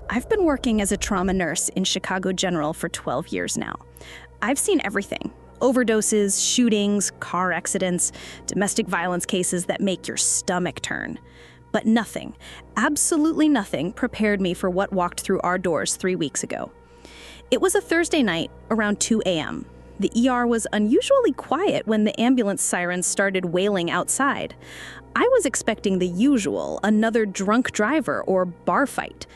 I've been working as a trauma nurse in Chicago General for 12 years now. I've seen everything. Overdoses, shootings, car accidents, domestic violence cases that make your stomach turn. But nothing, absolutely nothing, prepared me for what walked through our doors 3 weeks ago. It was a Thursday night around 2 a.m. The ER was unusually quiet when the ambulance sirens started wailing outside. I was expecting the usual, another drunk driver or bar fight.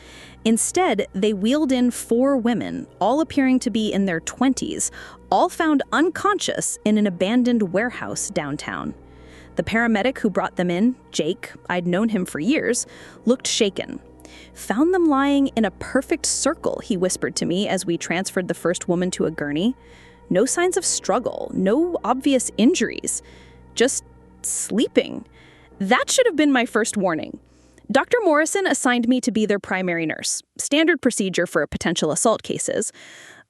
Instead, they wheeled in 4 women, all appearing to be in their 20s, all found unconscious in an abandoned warehouse downtown. The paramedic who brought them in, Jake, I'd known him for years, looked shaken. "Found them lying in a perfect circle," he whispered to me as we transferred the first woman to a gurney. No signs of struggle, no obvious injuries, just sleeping. That should have been my first warning. Dr. Morrison assigned me to be their primary nurse, standard procedure for potential assault cases.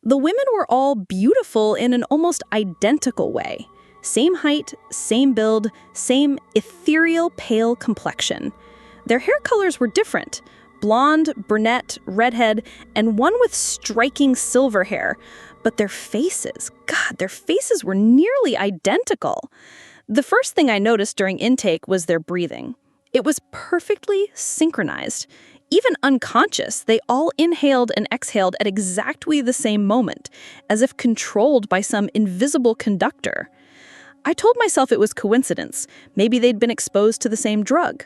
The women were all beautiful in an almost identical way. Same height, same build, same ethereal pale complexion. Their hair colors were different: blonde, brunette, redhead, and one with striking silver hair. But their faces, God, their faces were nearly identical. The first thing I noticed during intake was their breathing. It was perfectly synchronized. Even unconscious, they all inhaled and exhaled at exactly the same moment, as if controlled by some invisible conductor. I told myself it was coincidence. Maybe they'd been exposed to the same drug.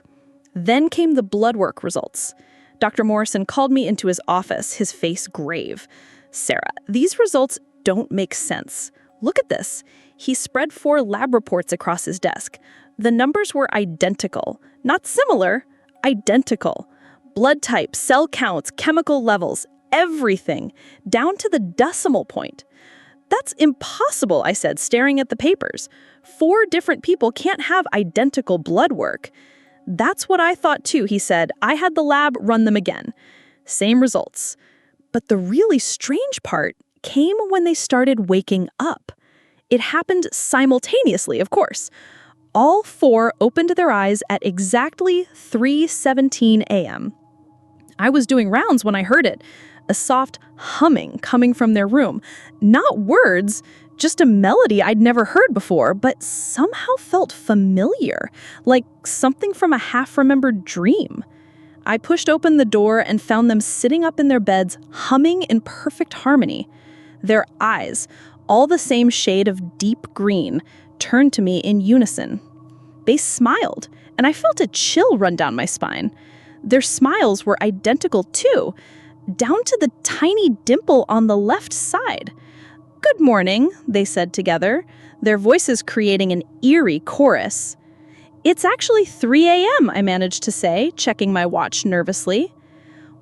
Then came the blood work results. Dr. Morrison called me into his office, his face grave. "Sarah, these results don't make sense. Look at this." He spread 4 lab reports across his desk. The numbers were identical. Not similar, identical. Blood type, cell counts, chemical levels, everything, down to the decimal point. "That's impossible," I said, staring at the papers. 4 different people can't have identical blood work. "That's what I thought too," he said. "I had the lab run them again. Same results." But the really strange part came when they started waking up. It happened simultaneously, of course. All 4 opened their eyes at exactly 3:17 a.m. I was doing rounds when I heard it, a soft humming coming from their room. Not words, just a melody I'd never heard before, but somehow felt familiar, like something from a half-remembered dream. I pushed open the door and found them sitting up in their beds, humming in perfect harmony. Their eyes, all the same shade of deep green, turned to me in unison. They smiled, and I felt a chill run down my spine. Their smiles were identical too, down to the tiny dimple on the left side. "Good morning," they said together, their voices creating an eerie chorus. "It's actually 3 a.m., I managed to say, checking my watch nervously.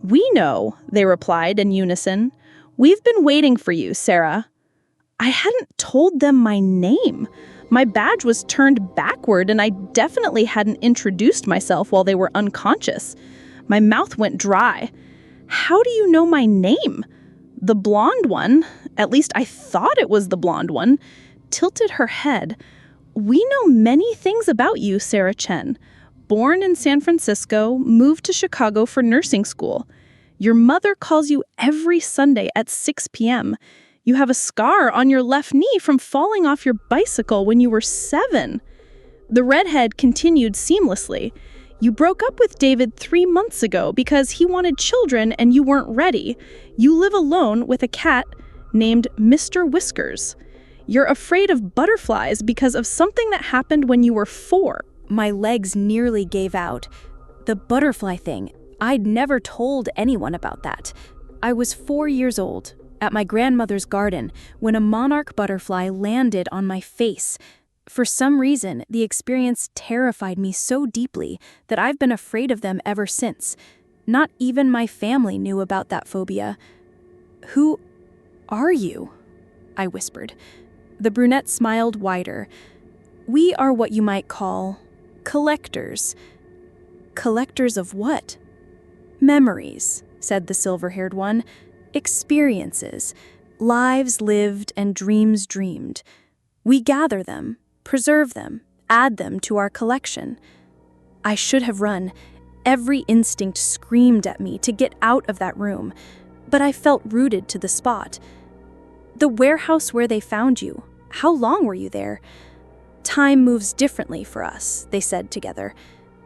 "We know," they replied in unison. "We've been waiting for you, Sarah." I hadn't told them my name. My badge was turned backward, and I definitely hadn't introduced myself while they were unconscious. My mouth went dry. "How do you know my name?" The blonde one, at least I thought it was the blonde one, tilted her head. "We know many things about you, Sarah Chen. Born in San Francisco, moved to Chicago for nursing school. Your mother calls you every Sunday at 6 p.m. You have a scar on your left knee from falling off your bicycle when you were 7. The redhead continued seamlessly. "You broke up with David 3 months ago because he wanted children and you weren't ready. You live alone with a cat named Mr. Whiskers. You're afraid of butterflies because of something that happened when you were 4. My legs nearly gave out. The butterfly thing, I'd never told anyone about that. I was 4 years old, at my grandmother's garden, when a monarch butterfly landed on my face. For some reason, the experience terrified me so deeply that I've been afraid of them ever since. Not even my family knew about that phobia." "Who are you?" I whispered. The brunette smiled wider. "We are what you might call collectors." "Collectors of what?" "Memories," said the silver-haired one. "Experiences, lives lived and dreams dreamed. We gather them, preserve them, add them to our collection." I should have run. Every instinct screamed at me to get out of that room, but I felt rooted to the spot. The warehouse where they found you. How long were you there? Time moves differently for us, they said together.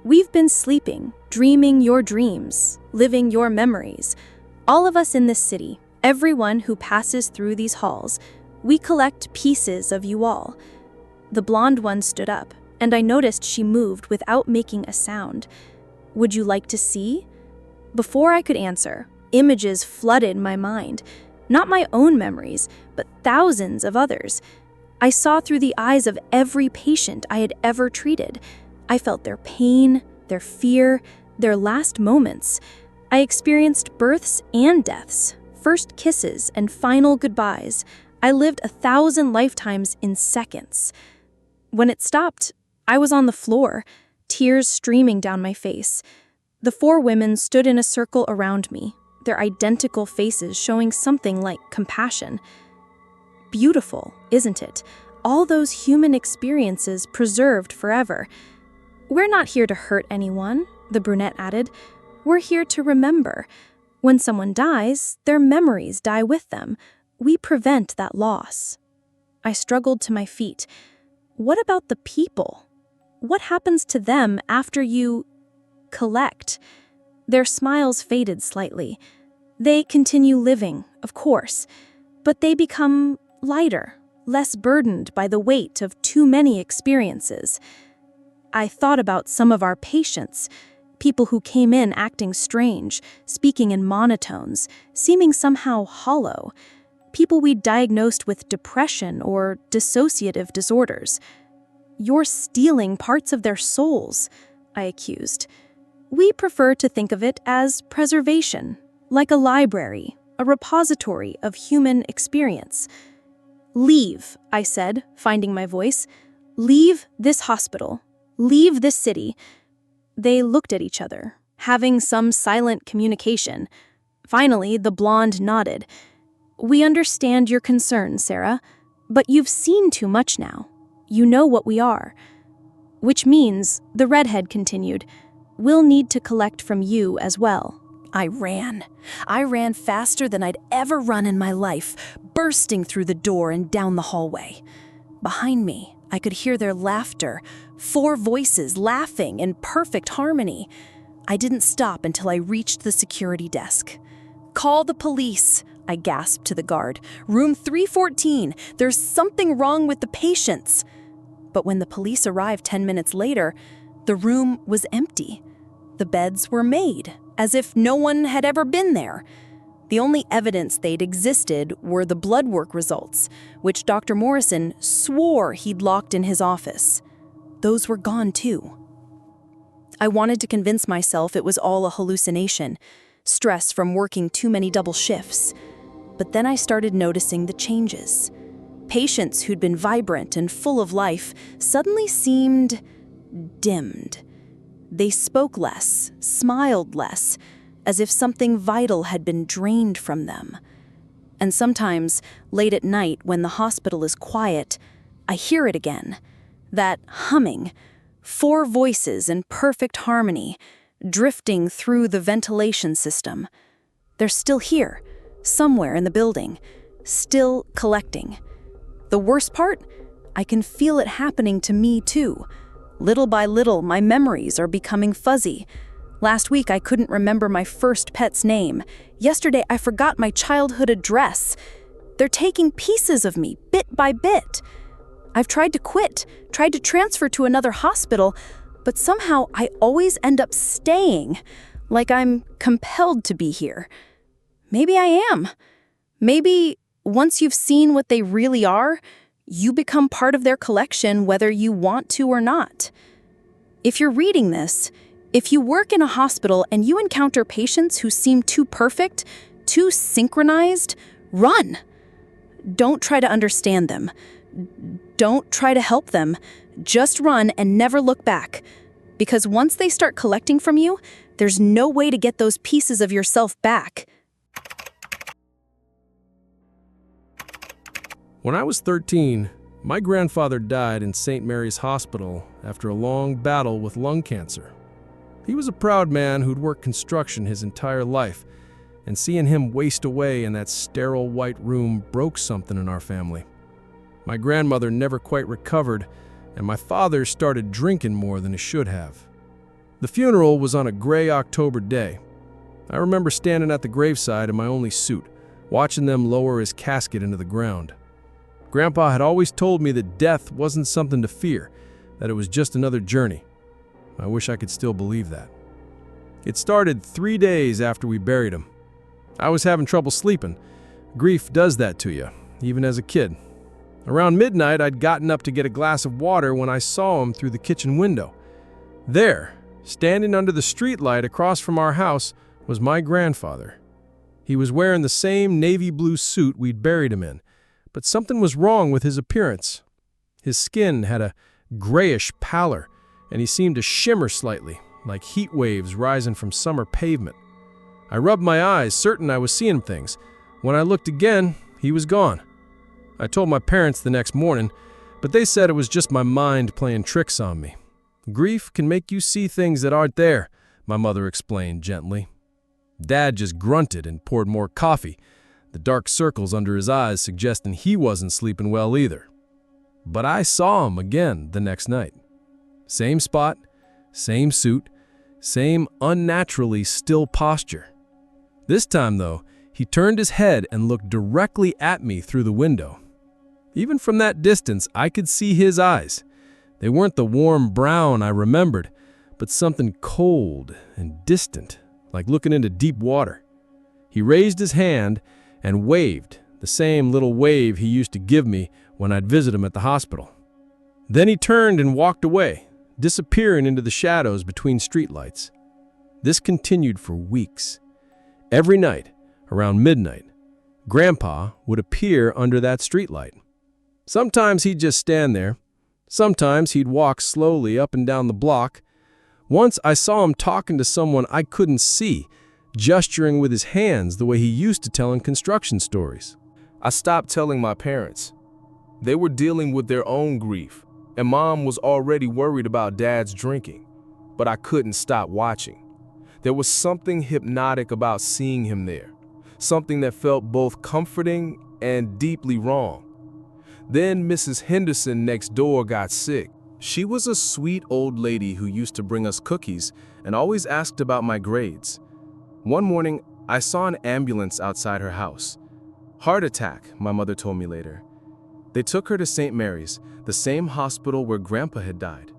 We've been sleeping, dreaming your dreams, living your memories. All of us in this city, everyone who passes through these halls, we collect pieces of you all. The blonde one stood up, and I noticed she moved without making a sound. Would you like to see? Before I could answer, images flooded my mind. Not my own memories, but thousands of others. I saw through the eyes of every patient I had ever treated. I felt their pain, their fear, their last moments. I experienced births and deaths, first kisses and final goodbyes. I lived 1,000 lifetimes in seconds. When it stopped, I was on the floor, tears streaming down my face. The 4 women stood in a circle around me, their identical faces showing something like compassion. Beautiful, isn't it? All those human experiences preserved forever. We're not here to hurt anyone, the brunette added. We're here to remember. When someone dies, their memories die with them. We prevent that loss. I struggled to my feet. What about the people? What happens to them after you collect? Their smiles faded slightly. They continue living, of course, but they become lighter, less burdened by the weight of too many experiences. I thought about some of our patients, people who came in acting strange, speaking in monotones, seeming somehow hollow, people we diagnosed with depression or dissociative disorders. You're stealing parts of their souls, I accused. We prefer to think of it as preservation, like a library, a repository of human experience. Leave, I said, finding my voice. Leave this hospital. Leave this city. They looked at each other, having some silent communication. Finally, the blonde nodded. We understand your concern, Sarah, but you've seen too much now. You know what we are. Which means, the redhead continued, we'll need to collect from you as well. I ran faster than I'd ever run in my life, bursting through the door and down the hallway. Behind me, I could hear their laughter, 4 voices laughing in perfect harmony. I didn't stop until I reached the security desk. Call the police, I gasped to the guard. Room 314, there's something wrong with the patients. But when the police arrived 10 minutes later, the room was empty. The beds were made, as if no one had ever been there. The only evidence they'd existed were the blood work results, which Dr. Morrison swore he'd locked in his office. Those were gone too. I wanted to convince myself it was all a hallucination, stress from working too many double shifts. But then I started noticing the changes. Patients who'd been vibrant and full of life suddenly seemed dimmed. They spoke less, smiled less, as if something vital had been drained from them. And sometimes, late at night when the hospital is quiet, I hear it again. That humming, 4 voices in perfect harmony, drifting through the ventilation system. They're still here, somewhere in the building, still collecting. The worst part? I can feel it happening to me too. Little by little, my memories are becoming fuzzy. Last week, I couldn't remember my first pet's name. Yesterday, I forgot my childhood address. They're taking pieces of me, bit by bit. I've tried to quit, tried to transfer to another hospital, but somehow I always end up staying, like I'm compelled to be here. Maybe I am. Maybe once you've seen what they really are, you become part of their collection whether you want to or not. If you're reading this, if you work in a hospital and you encounter patients who seem too perfect, too synchronized, run. Don't try to understand them. Don't try to help them. Just run and never look back. Because once they start collecting from you, there's no way to get those pieces of yourself back. When I was 13, my grandfather died in St. Mary's Hospital after a long battle with lung cancer. He was a proud man who'd worked construction his entire life, and seeing him waste away in that sterile white room broke something in our family. My grandmother never quite recovered, and my father started drinking more than he should have. The funeral was on a gray October day. I remember standing at the graveside in my only suit, watching them lower his casket into the ground. Grandpa had always told me that death wasn't something to fear, that it was just another journey. I wish I could still believe that. It started 3 days after we buried him. I was having trouble sleeping. Grief does that to you, even as a kid. Around midnight, I'd gotten up to get a glass of water when I saw him through the kitchen window. There, standing under the streetlight across from our house, was my grandfather. He was wearing the same navy blue suit we'd buried him in, but something was wrong with his appearance. His skin had a grayish pallor, and he seemed to shimmer slightly, like heat waves rising from summer pavement. I rubbed my eyes, certain I was seeing things. When I looked again, he was gone. I told my parents the next morning, but they said it was just my mind playing tricks on me. Grief can make you see things that aren't there, my mother explained gently. Dad just grunted and poured more coffee, the dark circles under his eyes suggesting he wasn't sleeping well either. But I saw him again the next night. Same spot, same suit, same unnaturally still posture. This time, though, he turned his head and looked directly at me through the window. Even from that distance, I could see his eyes. They weren't the warm brown I remembered, but something cold and distant, like looking into deep water. He raised his hand and waved, the same little wave he used to give me when I'd visit him at the hospital. Then he turned and walked away, disappearing into the shadows between streetlights. This continued for weeks. Every night, around midnight, Grandpa would appear under that streetlight. Sometimes he'd just stand there. Sometimes he'd walk slowly up and down the block. Once I saw him talking to someone I couldn't see, gesturing with his hands the way he used to tell in construction stories. I stopped telling my parents. They were dealing with their own grief, and Mom was already worried about Dad's drinking. But I couldn't stop watching. There was something hypnotic about seeing him there, something that felt both comforting and deeply wrong. Then Mrs. Henderson next door got sick. She was a sweet old lady who used to bring us cookies and always asked about my grades. One morning, I saw an ambulance outside her house. Heart attack, my mother told me later. They took her to St. Mary's, the same hospital where Grandpa had died.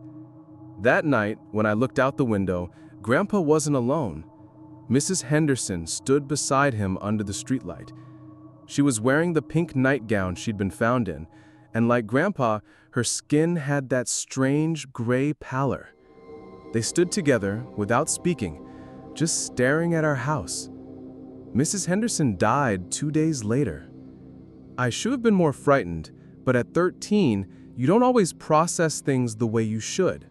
That night, when I looked out the window, Grandpa wasn't alone. Mrs. Henderson stood beside him under the streetlight. She was wearing the pink nightgown she'd been found in, and like Grandpa, her skin had that strange gray pallor. They stood together, without speaking, just staring at our house. Mrs. Henderson died 2 days later. I should have been more frightened, but at 13, you don't always process things the way you should.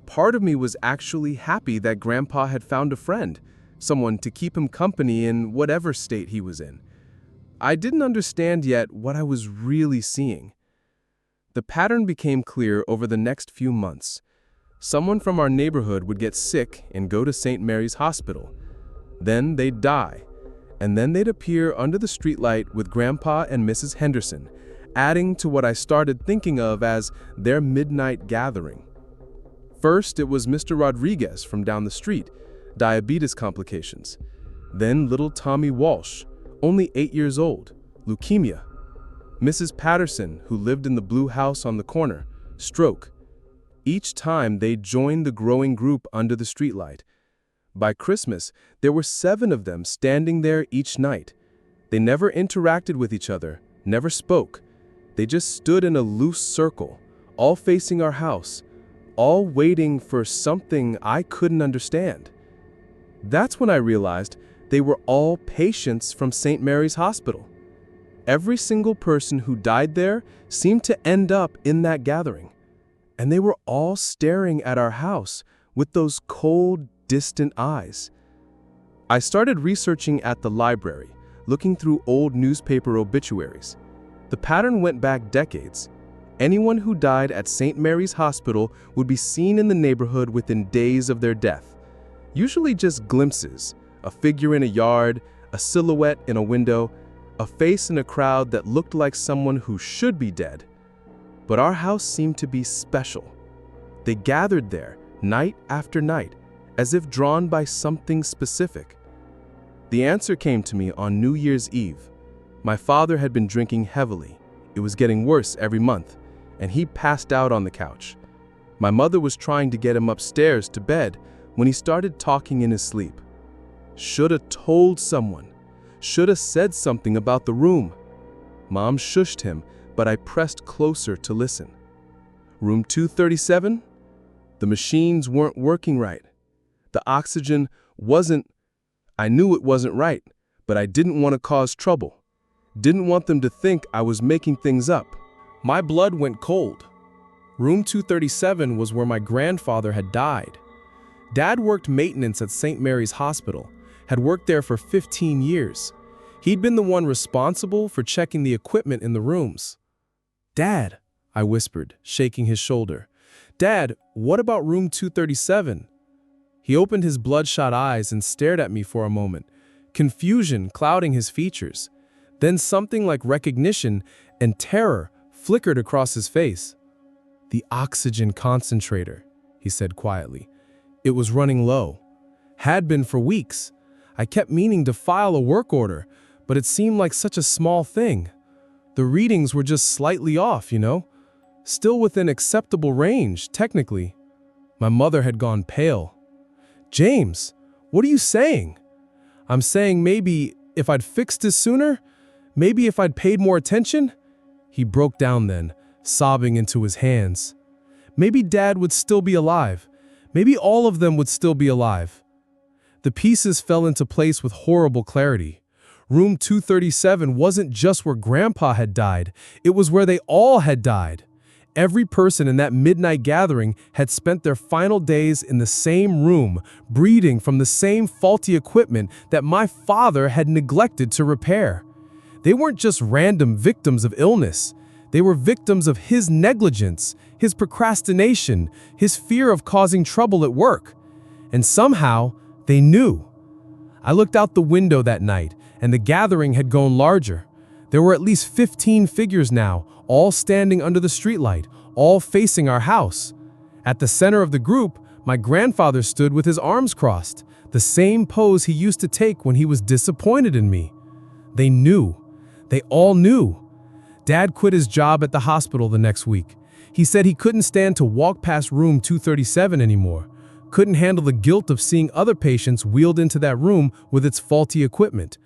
Part of me was actually happy that Grandpa had found a friend, someone to keep him company in whatever state he was in. I didn't understand yet what I was really seeing. The pattern became clear over the next few months. Someone from our neighborhood would get sick and go to St. Mary's Hospital. Then they'd die, and then they'd appear under the streetlight with Grandpa and Mrs. Henderson, adding to what I started thinking of as their midnight gathering. First, it was Mr. Rodriguez from down the street, diabetes complications. Then little Tommy Walsh, only 8 years old, leukemia. Mrs. Patterson, who lived in the blue house on the corner, stroke. Each time they joined the growing group under the streetlight. By Christmas, there were 7 of them standing there each night. They never interacted with each other, never spoke. They just stood in a loose circle, all facing our house, all waiting for something I couldn't understand. That's when I realized they were all patients from St. Mary's Hospital. Every single person who died there seemed to end up in that gathering. And they were all staring at our house with those cold, distant eyes. I started researching at the library, looking through old newspaper obituaries. The pattern went back decades. Anyone who died at St. Mary's Hospital would be seen in the neighborhood within days of their death. Usually just glimpses, a figure in a yard, a silhouette in a window, a face in a crowd that looked like someone who should be dead. But our house seemed to be special. They gathered there, night after night, as if drawn by something specific. The answer came to me on New Year's Eve. My father had been drinking heavily. It was getting worse every month, and he passed out on the couch. My mother was trying to get him upstairs to bed when he started talking in his sleep. Shoulda told someone. Shoulda said something about the room. Mom shushed him, but I pressed closer to listen. Room 237? The machines weren't working right. The oxygen wasn't. I knew it wasn't right, but I didn't want to cause trouble. Didn't want them to think I was making things up. My blood went cold. Room 237 was where my grandfather had died. Dad worked maintenance at St. Mary's Hospital, had worked there for 15 years. He'd been the one responsible for checking the equipment in the rooms. "Dad," I whispered, shaking his shoulder. "Dad, what about room 237? He opened his bloodshot eyes and stared at me for a moment, confusion clouding his features. Then something like recognition and terror flickered across his face. "The oxygen concentrator," he said quietly. "It was running low. Had been for weeks. I kept meaning to file a work order, but it seemed like such a small thing. The readings were just slightly off, Still within acceptable range, technically." My mother had gone pale. "James, what are you saying?" "I'm saying maybe if I'd fixed this sooner, maybe if I'd paid more attention." He broke down then, sobbing into his hands. "Maybe Dad would still be alive. Maybe all of them would still be alive." The pieces fell into place with horrible clarity. Room 237 wasn't just where Grandpa had died, it was where they all had died. Every person in that midnight gathering had spent their final days in the same room, breathing from the same faulty equipment that my father had neglected to repair. They weren't just random victims of illness. They were victims of his negligence, his procrastination, his fear of causing trouble at work. And somehow, they knew. I looked out the window that night, and the gathering had grown larger. There were at least 15 figures now, all standing under the streetlight, all facing our house. At the center of the group, my grandfather stood with his arms crossed, the same pose he used to take when he was disappointed in me. They knew. They all knew. Dad quit his job at the hospital the next week. He said he couldn't stand to walk past room 237 anymore. Couldn't handle the guilt of seeing other patients wheeled into that room with its faulty equipment.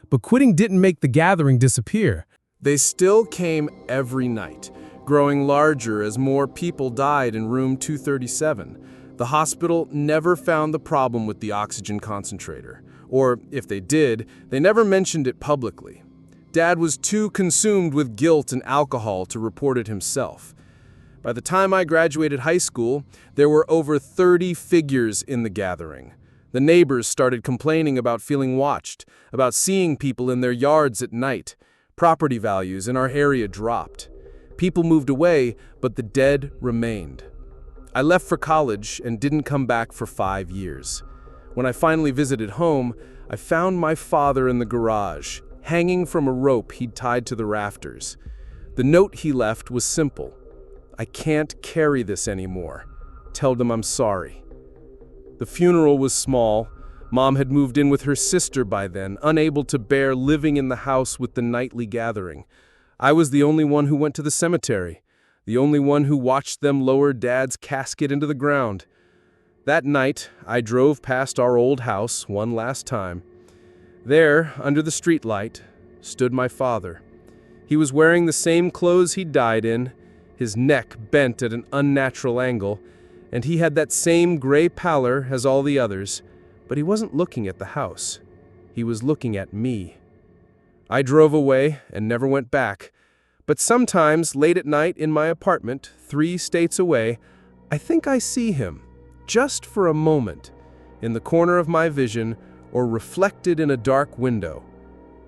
But quitting didn't make the gathering disappear. They still came every night, growing larger as more people died in room 237. The hospital never found the problem with the oxygen concentrator. Or, if they did, they never mentioned it publicly. Dad was too consumed with guilt and alcohol to report it himself. By the time I graduated high school, there were over 30 figures in the gathering. The neighbors started complaining about feeling watched, about seeing people in their yards at night. Property values in our area dropped. People moved away, but the dead remained. I left for college and didn't come back for 5 years. When I finally visited home, I found my father in the garage, hanging from a rope he'd tied to the rafters. The note he left was simple. "I can't carry this anymore. Tell them I'm sorry." The funeral was small. Mom had moved in with her sister by then, unable to bear living in the house with the nightly gathering. I was the only one who went to the cemetery, the only one who watched them lower Dad's casket into the ground. That night, I drove past our old house one last time. There, under the streetlight, stood my father. He was wearing the same clothes he died in, his neck bent at an unnatural angle, and he had that same gray pallor as all the others, but he wasn't looking at the house. He was looking at me. I drove away and never went back, but sometimes late at night in my apartment, 3 states away, I think I see him, just for a moment, in the corner of my vision or reflected in a dark window.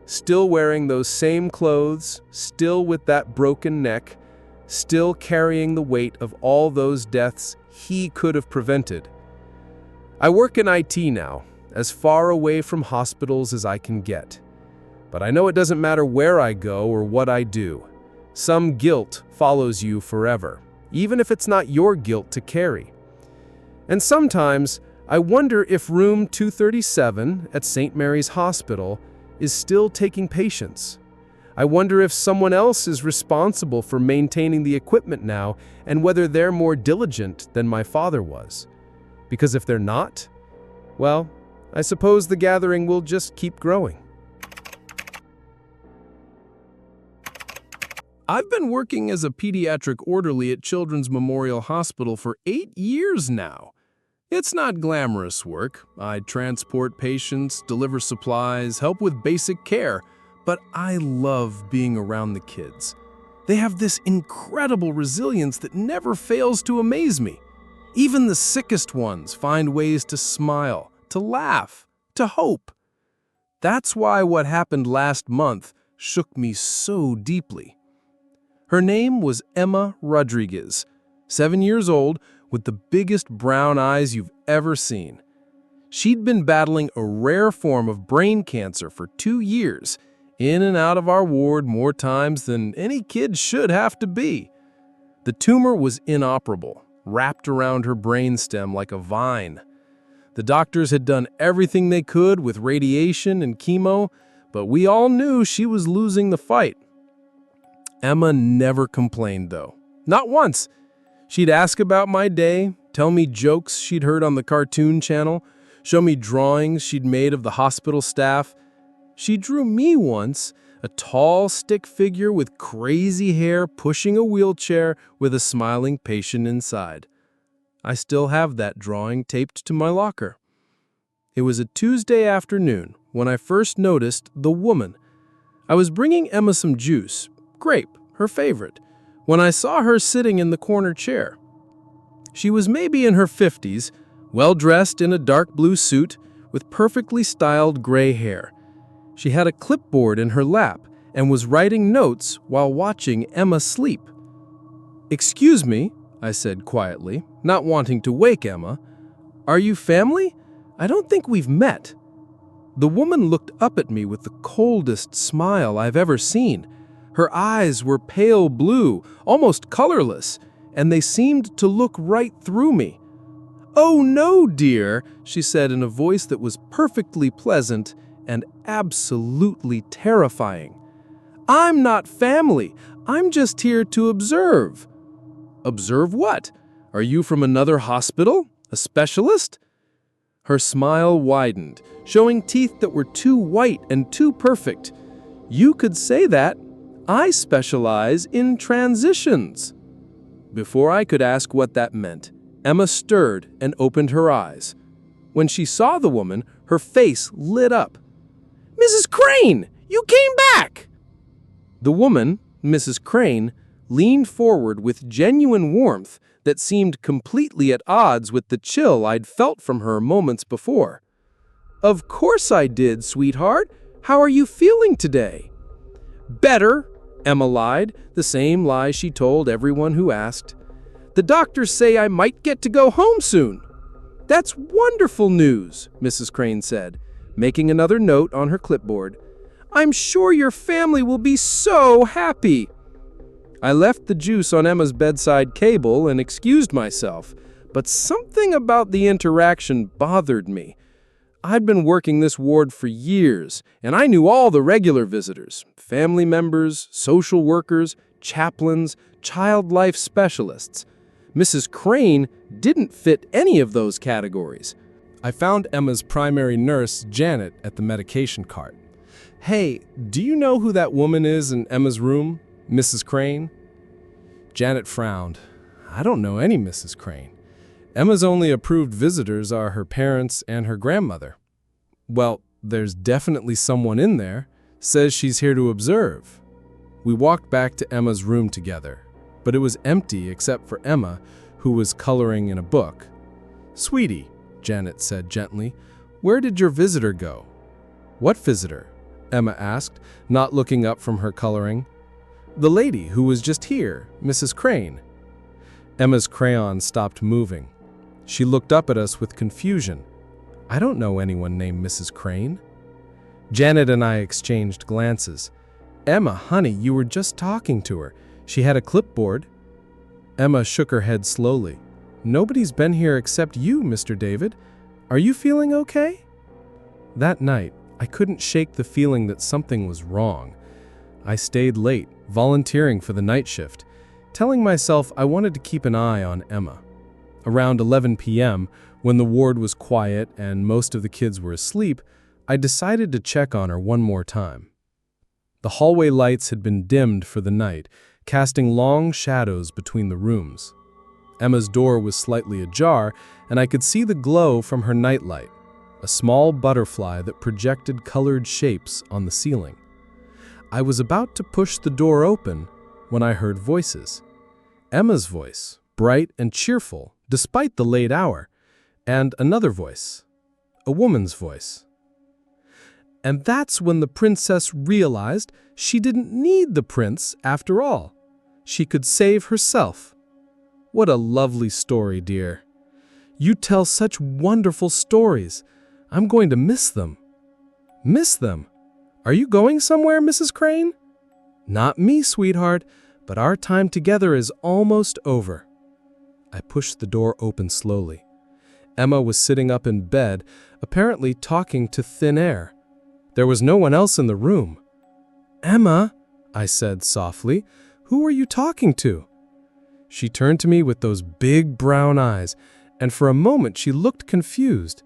Still wearing those same clothes, still with that broken neck, still carrying the weight of all those deaths he could have prevented. I work in IT now, as far away from hospitals as I can get. But I know it doesn't matter where I go or what I do. Some guilt follows you forever, even if it's not your guilt to carry. And sometimes, I wonder if room 237 at St. Mary's Hospital is still taking patients. I wonder if someone else is responsible for maintaining the equipment now and whether they're more diligent than my father was. Because if they're not, well, I suppose the gathering will just keep growing. I've been working as a pediatric orderly at Children's Memorial Hospital for 8 years now. It's not glamorous work. I transport patients, deliver supplies, help with basic care, but I love being around the kids. They have this incredible resilience that never fails to amaze me. Even the sickest ones find ways to smile, to laugh, to hope. That's why what happened last month shook me so deeply. Her name was Emma Rodriguez, 7 years old, with the biggest brown eyes you've ever seen. She'd been battling a rare form of brain cancer for 2 years, in and out of our ward more times than any kid should have to be. The tumor was inoperable, wrapped around her brainstem like a vine. The doctors had done everything they could with radiation and chemo, but we all knew she was losing the fight. Emma never complained, though. Not once. She'd ask about my day, tell me jokes she'd heard on the cartoon channel, show me drawings she'd made of the hospital staff. She drew me once, a tall stick figure with crazy hair pushing a wheelchair with a smiling patient inside. I still have that drawing taped to my locker. It was a Tuesday afternoon when I first noticed the woman. I was bringing Emma some juice, grape, her favorite, when I saw her sitting in the corner chair. She was maybe in her 50s, well-dressed in a dark blue suit with perfectly styled gray hair. She had a clipboard in her lap and was writing notes while watching Emma sleep. "Excuse me," I said quietly, not wanting to wake Emma. "Are you family? I don't think we've met." The woman looked up at me with the coldest smile I've ever seen. Her eyes were pale blue, almost colorless, and they seemed to look right through me. "Oh no, dear," she said in a voice that was perfectly pleasant and absolutely terrifying. "I'm not family. I'm just here to observe." "Observe what? Are you from another hospital? A specialist?" Her smile widened, showing teeth that were too white and too perfect. "You could say that. I specialize in transitions." Before I could ask what that meant, Emma stirred and opened her eyes. When she saw the woman, her face lit up. "Mrs. Crane, you came back!" The woman, Mrs. Crane, leaned forward with genuine warmth that seemed completely at odds with the chill I'd felt from her moments before. "Of course I did, sweetheart. How are you feeling today?" "Better," Emma lied, the same lie she told everyone who asked. "The doctors say I might get to go home soon." "That's wonderful news," Mrs. Crane said, making another note on her clipboard. "I'm sure your family will be so happy." I left the juice on Emma's bedside table and excused myself, but something about the interaction bothered me. I'd been working this ward for years, and I knew all the regular visitors, family members, social workers, chaplains, child life specialists. Mrs. Crane didn't fit any of those categories. I found Emma's primary nurse, Janet, at the medication cart. "Hey, do you know who that woman is in Emma's room, Mrs. Crane?" Janet frowned. "I don't know any Mrs. Crane. Emma's only approved visitors are her parents and her grandmother." "Well, there's definitely someone in there. Says she's here to observe." We walked back to Emma's room together, but it was empty except for Emma, who was coloring in a book. "Sweetie," Janet said gently, "where did your visitor go?" "What visitor?" Emma asked, not looking up from her coloring. "The lady who was just here, Mrs. Crane." Emma's crayon stopped moving. She looked up at us with confusion. I don't know anyone named Mrs. Crane. Janet and I exchanged glances. Emma, honey, you were just talking to her. She had a clipboard. Emma shook her head slowly. Nobody's been here except you, Mr. David. Are you feeling okay? That night, I couldn't shake the feeling that something was wrong. I stayed late, volunteering for the night shift, telling myself I wanted to keep an eye on Emma. Around 11 p.m., when the ward was quiet and most of the kids were asleep, I decided to check on her one more time. The hallway lights had been dimmed for the night, casting long shadows between the rooms. Emma's door was slightly ajar, and I could see the glow from her nightlight, a small butterfly that projected colored shapes on the ceiling. I was about to push the door open when I heard voices. Emma's voice, bright and cheerful, despite the late hour, and another voice, a woman's voice. And that's when the princess realized she didn't need the prince after all. She could save herself. What a lovely story, dear. You tell such wonderful stories. I'm going to miss them. Miss them? Are you going somewhere, Mrs. Crane? Not me, sweetheart, but our time together is almost over. I pushed the door open slowly. Emma was sitting up in bed, apparently talking to thin air. There was no one else in the room. Emma, I said softly, who are you talking to? She turned to me with those big brown eyes, and for a moment she looked confused.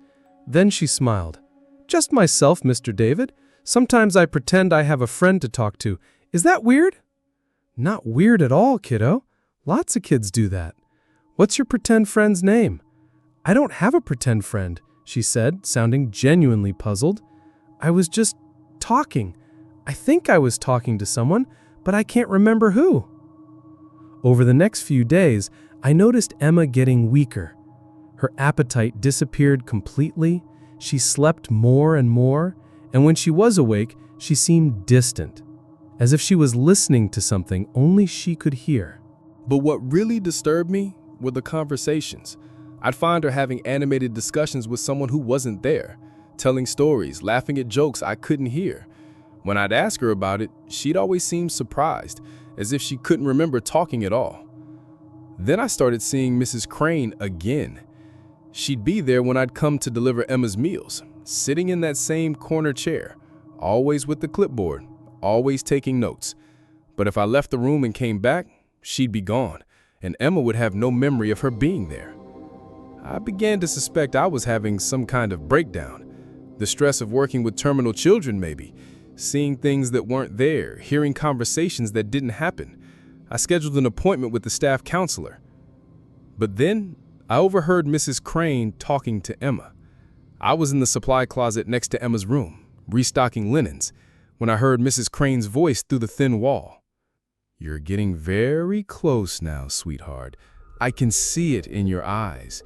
Then she smiled. Just myself, Mr. David. Sometimes I pretend I have a friend to talk to. Is that weird? Not weird at all, kiddo. Lots of kids do that. What's your pretend friend's name? I don't have a pretend friend, she said, sounding genuinely puzzled. I was just talking. I think I was talking to someone, but I can't remember who. Over the next few days, I noticed Emma getting weaker. Her appetite disappeared completely, she slept more and more, and when she was awake, she seemed distant, as if she was listening to something only she could hear. But what really disturbed me were the conversations. I'd find her having animated discussions with someone who wasn't there, telling stories, laughing at jokes I couldn't hear. When I'd ask her about it, she'd always seem surprised, as if she couldn't remember talking at all. Then I started seeing Mrs. Crane again. She'd be there when I'd come to deliver Emma's meals, sitting in that same corner chair, always with the clipboard, always taking notes. But if I left the room and came back, she'd be gone, and Emma would have no memory of her being there. I began to suspect I was having some kind of breakdown. The stress of working with terminal children, maybe. Seeing things that weren't there, hearing conversations that didn't happen. I scheduled an appointment with the staff counselor. But then, I overheard Mrs. Crane talking to Emma. I was in the supply closet next to Emma's room, restocking linens, when I heard Mrs. Crane's voice through the thin wall. You're getting very close now, sweetheart. I can see it in your eyes.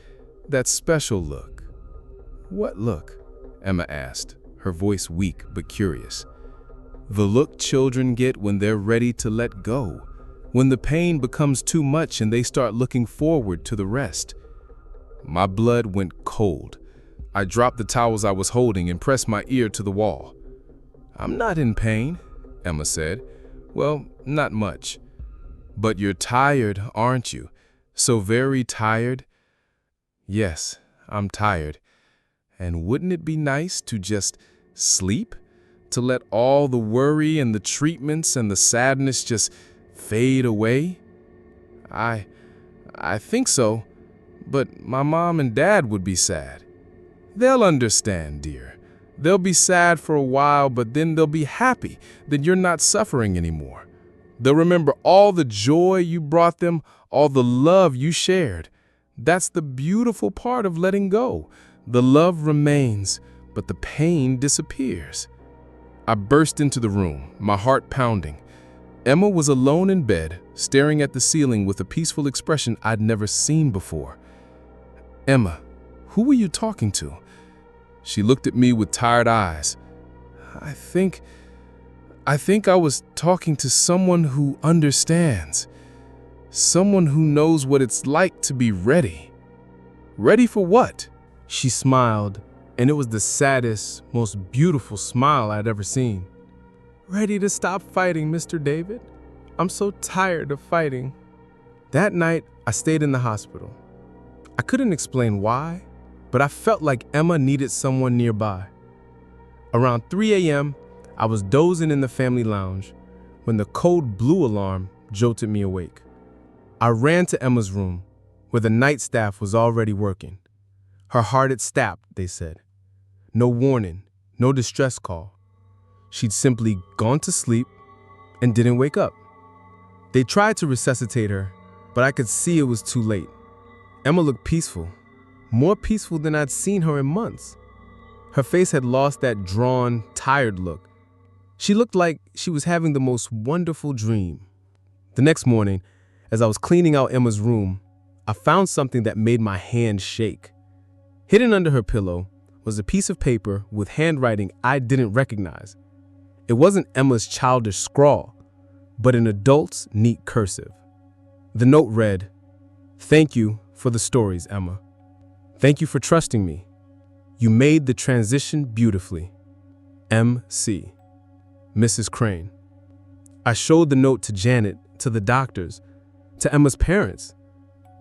That special look. What look? Emma asked, her voice weak but curious. The look children get when they're ready to let go, when the pain becomes too much and they start looking forward to the rest. My blood went cold. I dropped the towels I was holding and pressed my ear to the wall. I'm not in pain, Emma said. Well, not much. But you're tired, aren't you? So very tired? Yes, I'm tired. And wouldn't it be nice to just sleep? To let all the worry and the treatments and the sadness just fade away? I think so, but my mom and dad would be sad. They'll understand, dear. They'll be sad for a while, but then they'll be happy that you're not suffering anymore. They'll remember all the joy you brought them, all the love you shared. That's the beautiful part of letting go. The love remains, but the pain disappears. I burst into the room, my heart pounding. Emma was alone in bed, staring at the ceiling with a peaceful expression I'd never seen before. Emma, who were you talking to? She looked at me with tired eyes. I think I was talking to someone who understands. Someone who knows what it's like to be ready. Ready for what? She smiled, and it was the saddest, most beautiful smile I'd ever seen. "Ready to stop fighting, Mr. David? I'm so tired of fighting." That night, I stayed in the hospital. I couldn't explain why, but I felt like Emma needed someone nearby. Around 3 a.m., I was dozing in the family lounge when the code blue alarm jolted me awake. I ran to Emma's room, where the night staff was already working. Her heart had stopped, they said. No warning, no distress call. She'd simply gone to sleep and didn't wake up. They tried to resuscitate her, but I could see it was too late. Emma looked peaceful, more peaceful than I'd seen her in months. Her face had lost that drawn, tired look. She looked like she was having the most wonderful dream. The next morning, as I was cleaning out Emma's room, I found something that made my hand shake. Hidden under her pillow was a piece of paper with handwriting I didn't recognize. It wasn't Emma's childish scrawl, but an adult's neat cursive. The note read, "Thank you for the stories, Emma. Thank you for trusting me. You made the transition beautifully. M.C. Mrs. Crane." I showed the note to Janet, to the doctors, to Emma's parents.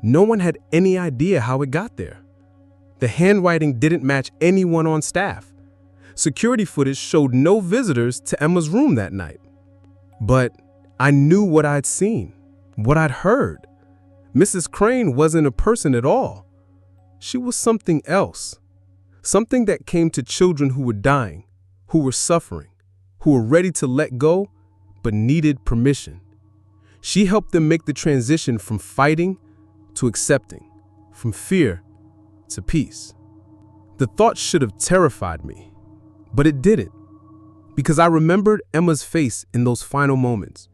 No one had any idea how it got there. The handwriting didn't match anyone on staff. Security footage showed no visitors to Emma's room that night. But I knew what I'd seen, what I'd heard. Mrs. Crane wasn't a person at all. She was something else. Something that came to children who were dying, who were suffering, who were ready to let go, but needed permission. She helped them make the transition from fighting to accepting, from fear to peace. The thought should have terrified me, but it didn't, because I remembered Emma's face in those final moments.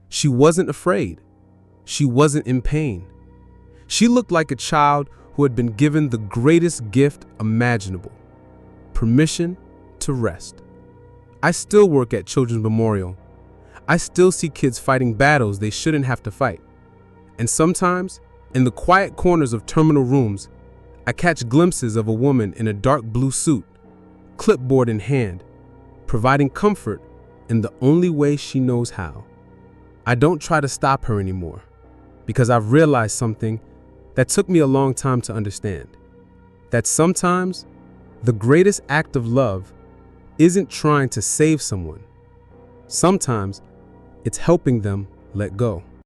She wasn't afraid. She wasn't in pain. She looked like a child who had been given the greatest gift imaginable: permission to rest. I still work at Children's Memorial. I still see kids fighting battles they shouldn't have to fight. And sometimes, in the quiet corners of terminal rooms, I catch glimpses of a woman in a dark blue suit, clipboard in hand, providing comfort in the only way she knows how. I don't try to stop her anymore, because I've realized something that took me a long time to understand. That sometimes, the greatest act of love isn't trying to save someone. Sometimes, it's helping them let go.